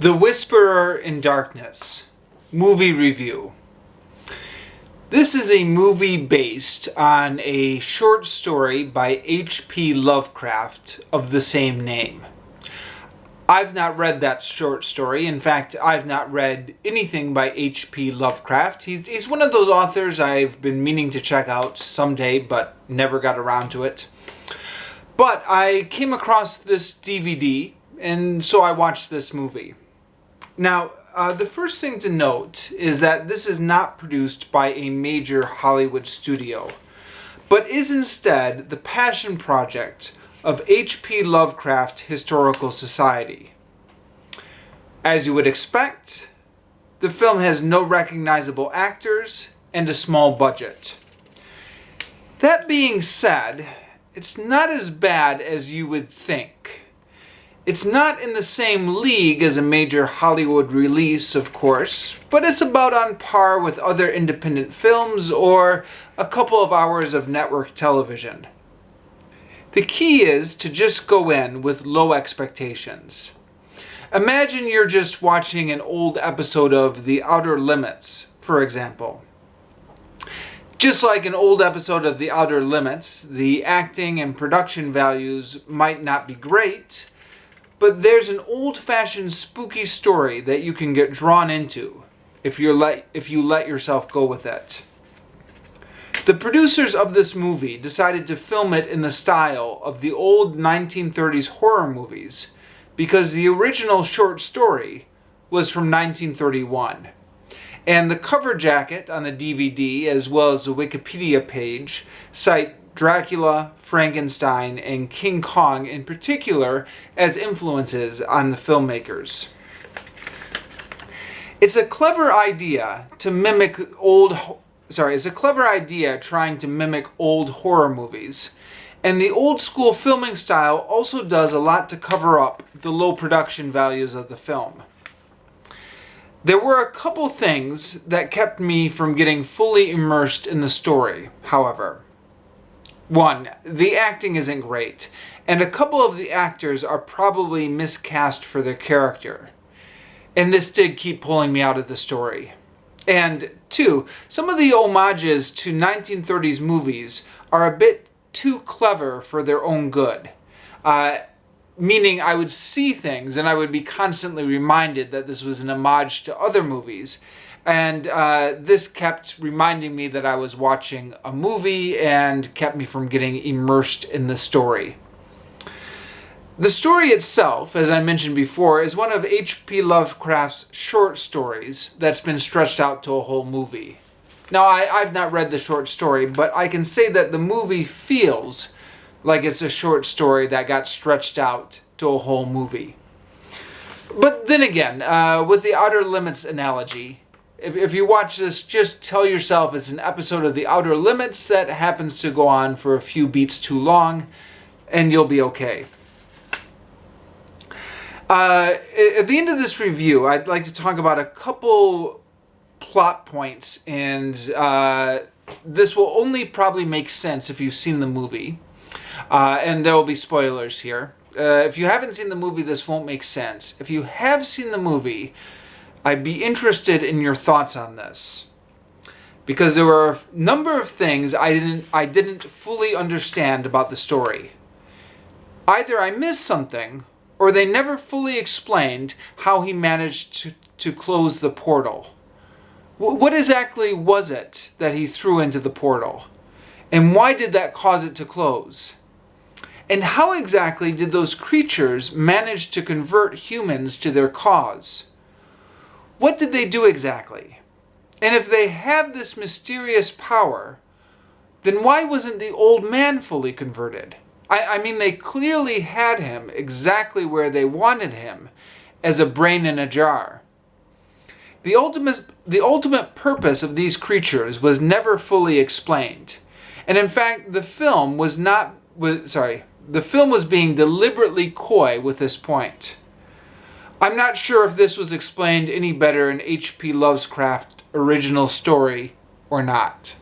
The Whisperer in Darkness, movie review. This is a movie based on a short story by H.P. Lovecraft of the same name. I've not read that short story. In fact, I've not read anything by H.P. Lovecraft. He's one of those authors I've been meaning to check out someday, but never got around to it. But I came across this DVD, and so I watched this movie. Now, the first thing to note is that this is not produced by a major Hollywood studio, but is instead the passion project of H.P. Lovecraft Historical Society. As you would expect, the film has no recognizable actors and a small budget. That being said, it's not as bad as you would think. It's not in the same league as a major Hollywood release, of course, but it's about on par with other independent films or a couple of hours of network television. The key is to just go in with low expectations. Imagine you're just watching an old episode of The Outer Limits, for example. Just like an old episode of The Outer Limits, the acting and production values might not be great, but there's an old-fashioned spooky story that you can get drawn into if you let yourself go with it. The producers of this movie decided to film it in the style of the old 1930s horror movies because the original short story was from 1931. And the cover jacket on the DVD, as well as the Wikipedia page, cite Dracula, Frankenstein, and King Kong in particular as influences on the filmmakers. It's a clever idea trying to mimic old horror movies. And the old school filming style also does a lot to cover up the low production values of the film. There were a couple things that kept me from getting fully immersed in the story, however. One, the acting isn't great, and a couple of the actors are probably miscast for their character. And this did keep pulling me out of the story. And two, some of the homages to 1930s movies are a bit too clever for their own good. Meaning I would see things and I would be constantly reminded that this was an homage to other movies. And this kept reminding me that I was watching a movie and kept me from getting immersed in the story. The story itself, as I mentioned before, is one of H.P. Lovecraft's short stories that's been stretched out to a whole movie. Now, I've not read the short story, but I can say that the movie feels like it's a short story that got stretched out to a whole movie. But then again, with the Outer Limits analogy, if you watch this, just tell yourself it's an episode of The Outer Limits that happens to go on for a few beats too long, and you'll be okay. At the end of this review, I'd like to talk about a couple plot points, and this will only probably make sense if you've seen the movie, and there will be spoilers here. If you haven't seen the movie, this won't make sense. If you have seen the movie, I'd be interested in your thoughts on this, because there were a number of things I didn't fully understand about the story. Either I missed something, or they never fully explained how he managed to close the portal. What exactly was it that he threw into the portal? And why did that cause it to close? And how exactly did those creatures manage to convert humans to their cause? What did they do exactly? And if they have this mysterious power, then why wasn't the old man fully converted? I mean, they clearly had him exactly where they wanted him, as a brain in a jar. The ultimate purpose of these creatures was never fully explained. And in fact, the film was being deliberately coy with this point. I'm not sure if this was explained any better in H.P. Lovecraft's original story or not.